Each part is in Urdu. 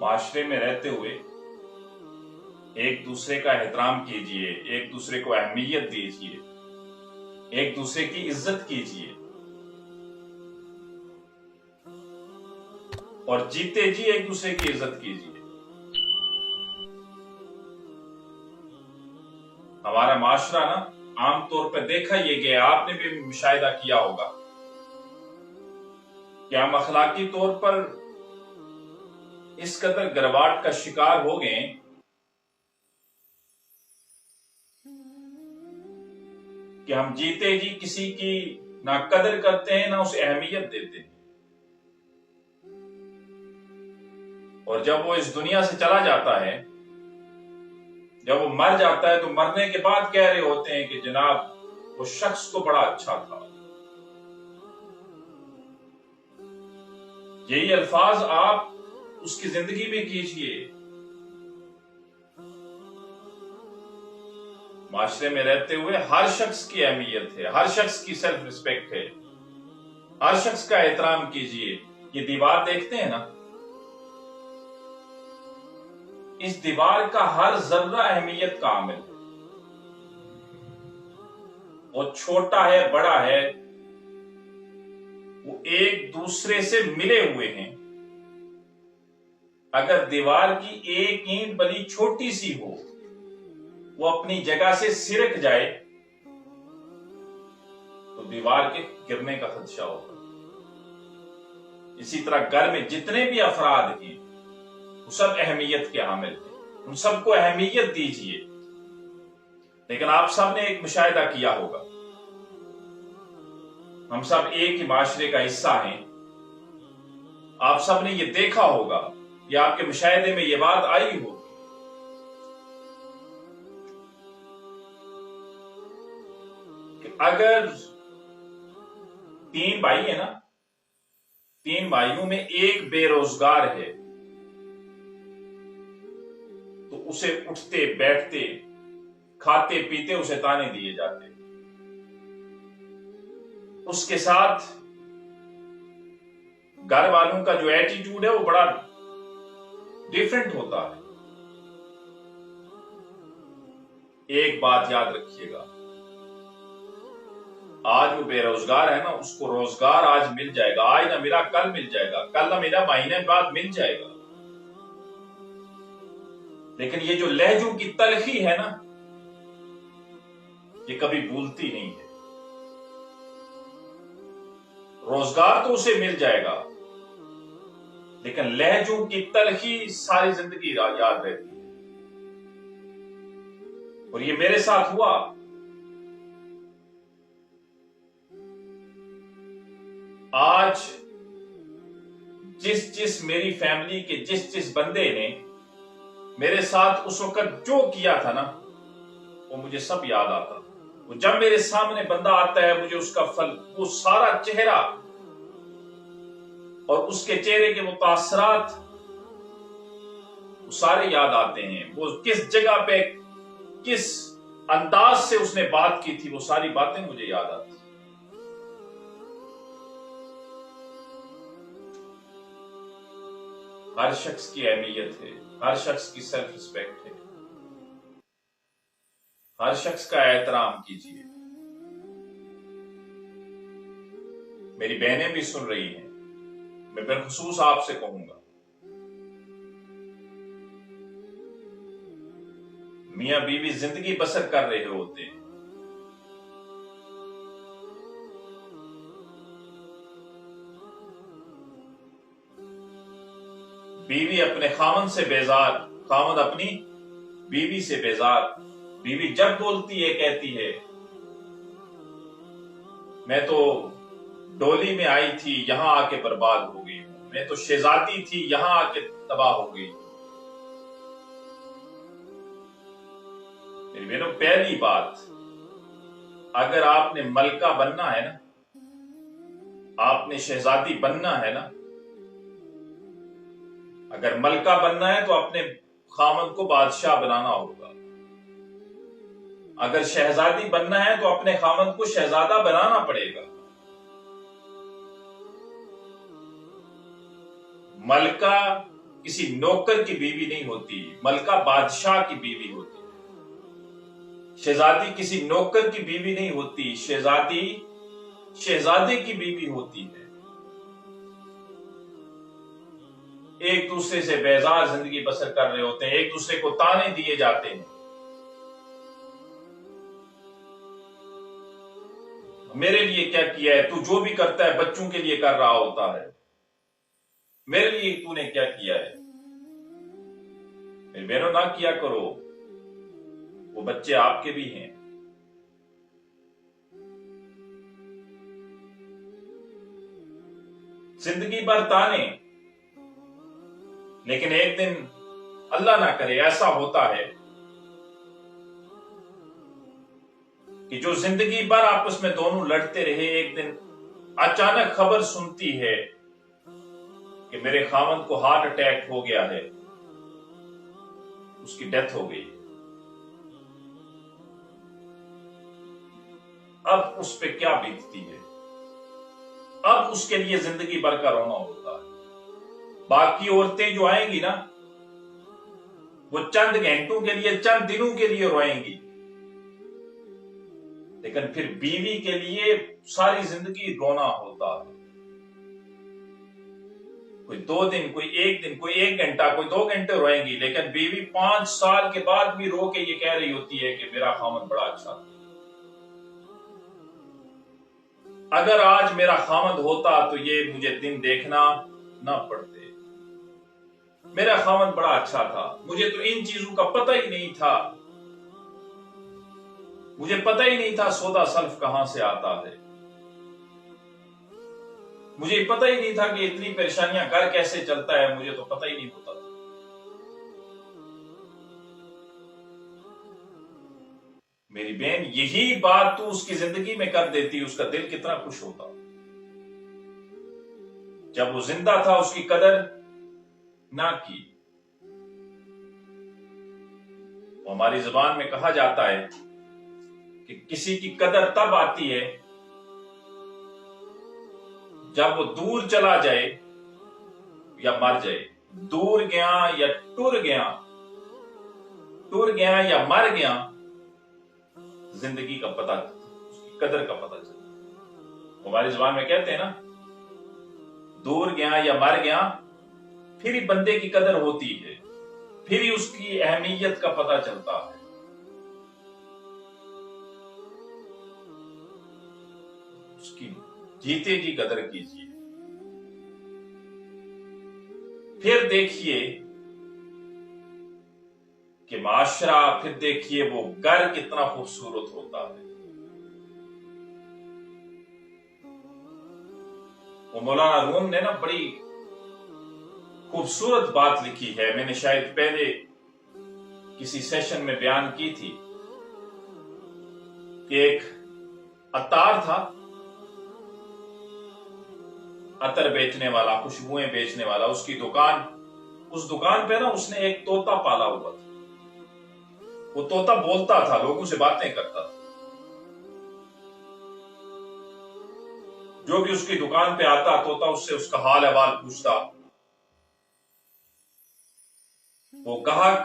معاشرے میں رہتے ہوئے ایک دوسرے کا احترام کیجئے، ایک دوسرے کو اہمیت دیجئے، ایک دوسرے کی عزت کیجئے اور جیتے جی ایک دوسرے کی عزت کیجئے۔ ہمارا معاشرہ نا عام طور پہ دیکھا یہ گیا، آپ نے بھی مشاہدہ کیا ہوگا کہ ہم اخلاقی طور پر اس قدر گرواٹ کا شکار ہو گئے کہ ہم جیتے جی کسی کی نہ قدر کرتے ہیں نہ اسے اہمیت دیتے ہیں، اور جب وہ اس دنیا سے چلا جاتا ہے، جب وہ مر جاتا ہے تو مرنے کے بعد کہہ رہے ہوتے ہیں کہ جناب وہ شخص تو بڑا اچھا تھا۔ یہی الفاظ آپ اس کی زندگی میں کیجئے۔ معاشرے میں رہتے ہوئے ہر شخص کی اہمیت ہے، ہر شخص کی سیلف ریسپیکٹ ہے، ہر شخص کا احترام کیجئے۔ یہ دیوار دیکھتے ہیں نا، اس دیوار کا ہر ذرہ اہمیت کا عامل ہے۔ وہ چھوٹا ہے بڑا ہے، وہ ایک دوسرے سے ملے ہوئے ہیں۔ اگر دیوار کی ایک اینٹ بلی چھوٹی سی ہو، وہ اپنی جگہ سے سرک جائے تو دیوار کے گرنے کا خدشہ ہوگا۔ اسی طرح گھر میں جتنے بھی افراد ہیں وہ سب اہمیت کے حامل ہیں، ان سب کو اہمیت دیجئے۔ لیکن آپ سب نے ایک مشاہدہ کیا ہوگا، ہم سب ایک ہی معاشرے کا حصہ ہیں۔ آپ سب نے یہ دیکھا ہوگا، یہ آپ کے مشاہدے میں یہ بات آئی ہو کہ اگر 3 بھائی ہیں نا، 3 بھائیوں میں ایک بے روزگار ہے تو اسے اٹھتے بیٹھتے کھاتے پیتے اسے تانے دیے جاتے، اس کے ساتھ گھر والوں کا جو ایٹیٹیوڈ ہے وہ بڑا ڈیفرنٹ ہوتا ہے۔ ایک بات یاد رکھیے گا، آج وہ بے روزگار ہے نا، اس کو روزگار آج مل جائے گا، آج نہ میرا کل مل جائے گا، کل نہ میرا مہینے بعد مل جائے گا، لیکن یہ جو لہجوں کی تلخی ہے نا، یہ کبھی بھولتی نہیں ہے۔ روزگار تو اسے مل جائے گا لیکن لہجوں کی تلخی ساری زندگی یاد رہتی ہے۔ اور یہ میرے ساتھ ہوا۔ آج جس میری فیملی کے جس بندے نے میرے ساتھ اس وقت جو کیا تھا نا، وہ مجھے سب یاد آتا۔ وہ جب میرے سامنے بندہ آتا ہے، مجھے اس کا وہ سارا چہرہ اور اس کے چہرے کے متاثرات وہ سارے یاد آتے ہیں۔ وہ کس جگہ پہ کس انداز سے اس نے بات کی تھی، وہ ساری باتیں مجھے یاد آتی۔ ہر شخص کی اہمیت ہے، ہر شخص کی سیلف ریسپیکٹ ہے، ہر شخص کا احترام کیجیے۔ میری بہنیں بھی سن رہی ہیں، میں بالخصوص آپ سے کہوں گا، میاں بیوی زندگی بسر کر رہے ہوتے ہیں، بیوی اپنے خامن سے بیزار، خامن اپنی بیوی سے بیزار۔ بیوی جب بولتی ہے کہتی ہے میں تو ڈولی میں آئی تھی، یہاں آ کے برباد ہو گئی ہوں، میں تو شہزادی تھی، یہاں آ کے تباہ ہو گئی ہوں۔ میری بہنوں، پہلی بات، اگر آپ نے ملکہ بننا ہے نا، آپ نے شہزادی بننا ہے نا، اگر ملکہ بننا ہے تو اپنے خامن کو بادشاہ بنانا ہوگا، اگر شہزادی بننا ہے تو اپنے خامن کو شہزادہ بنانا پڑے گا۔ ملکہ کسی نوکر کی بیوی نہیں ہوتی، ملکہ بادشاہ کی بیوی ہوتی ہے۔ شہزادی کسی نوکر کی بیوی نہیں ہوتی، شہزادی شہزادے کی بیوی ہوتی ہے۔ ایک دوسرے سے بیزار زندگی بسر کر رہے ہوتے ہیں، ایک دوسرے کو تانے دیے جاتے ہیں۔ میرے لیے کیا کیا ہے؟ تو جو بھی کرتا ہے بچوں کے لیے کر رہا ہوتا ہے، میرے لیے تو نے کیا کیا ہے؟ میرے بہنوں، نہ کیا کرو، وہ بچے آپ کے بھی ہیں۔ زندگی بھر تانے، لیکن ایک دن اللہ نہ کرے ایسا ہوتا ہے کہ جو زندگی بھر آپس میں دونوں لڑتے رہے، ایک دن اچانک خبر سنتی ہے کہ میرے خاوند کو ہارٹ اٹیک ہو گیا ہے، اس کی ڈیتھ ہو گئی۔ اب اس پہ کیا بیتتی ہے؟ اب اس کے لیے زندگی بھر کا رونا ہوتا ہے۔ باقی عورتیں جو آئیں گی نا، وہ چند گھنٹوں کے لیے، چند دنوں کے لیے روئیں گی، لیکن پھر بیوی کے لیے ساری زندگی رونا ہوتا ہے۔ کوئی 2 دن، کوئی 1 دن، کوئی 1 گھنٹہ، کوئی 2 گھنٹے روئیں گی، لیکن بیوی 5 سال کے بعد بھی رو کے یہ کہہ رہی ہوتی ہے کہ میرا خاوند بڑا اچھا تھا۔ اگر آج میرا خاوند ہوتا تو یہ مجھے دن دیکھنا نہ پڑتے۔ میرا خاوند بڑا اچھا تھا، مجھے تو ان چیزوں کا پتہ ہی نہیں تھا، مجھے پتہ ہی نہیں تھا سودا سلف کہاں سے آتا ہے، مجھے پتہ ہی نہیں تھا کہ اتنی پریشانیاں گھر کیسے چلتا ہے، مجھے تو پتہ ہی نہیں ہوتا تھا۔ میری بہن، یہی بات تو اس کی زندگی میں کر دیتی، اس کا دل کتنا خوش ہوتا۔ جب وہ زندہ تھا اس کی قدر نہ کی۔ ہماری زبان میں کہا جاتا ہے کہ کسی کی قدر تب آتی ہے جب وہ دور چلا جائے یا مر جائے۔ دور گیا یا ٹر گیا، ٹر گیا یا مر گیا، زندگی کا پتہ، اس کی قدر کا پتہ چلتا۔ ہماری زبان میں کہتے ہیں نا، دور گیا یا مر گیا، پھر ہی بندے کی قدر ہوتی ہے، پھر ہی اس کی اہمیت کا پتہ چلتا ہے۔ اس کی جیتے جی قدر کیجیے، پھر دیکھیے کہ معاشرہ، پھر دیکھیے وہ گھر کتنا خوبصورت ہوتا ہے۔ وہ مولانا روم نے نا بڑی خوبصورت بات لکھی ہے، میں نے شاید پہلے کسی سیشن میں بیان کی تھی کہ ایک عطار تھا، عطر بیچنے والا، خوشبوئیں بیچنے والا، اس کی دکان، اس دکان پہ نا اس نے ایک طوطا پالا ہوا تھا۔ وہ طوطا بولتا تھا، لوگوں سے باتیں کرتا تھا، جو بھی اس کی دکان پہ آتا طوطا اس سے اس کا حال احوال پوچھتا۔ وہ گاہک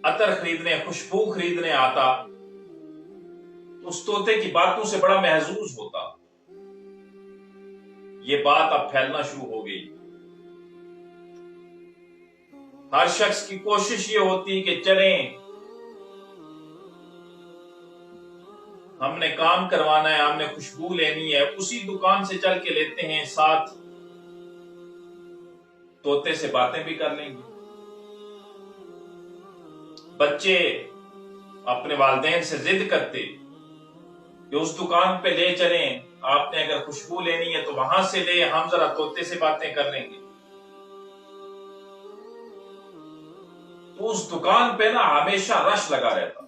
عطر خریدنے، خوشبو خریدنے آتا، اس طوطے کی باتوں سے بڑا محظوظ ہوتا۔ یہ بات اب پھیلنا شروع ہو گئی۔ ہر شخص کی کوشش یہ ہوتی کہ چلیں، ہم نے کام کروانا ہے، ہم نے خوشبو لینی ہے، اسی دکان سے چل کے لیتے ہیں، ساتھ طوطے سے باتیں بھی کر لیں گے۔ بچے اپنے والدین سے ضد کرتے کہ اس دکان پہ لے چلیں، آپ نے اگر خوشبو لینی ہے تو وہاں سے لے، ہم ذرا طوطے سے باتیں کر لیں گے۔ تو اس دکان پہ نا ہمیشہ رش لگا رہتا،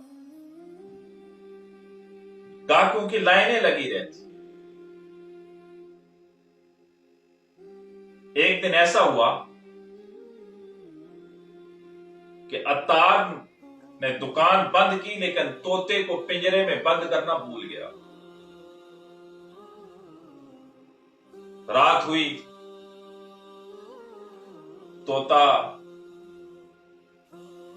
گاہکوں کی لائنیں لگی رہتی۔ ایک دن ایسا ہوا کہ عطار نے دکان بند کی، لیکن طوطے کو پنجرے میں بند کرنا بھول گیا۔ رات ہوئی، طوطا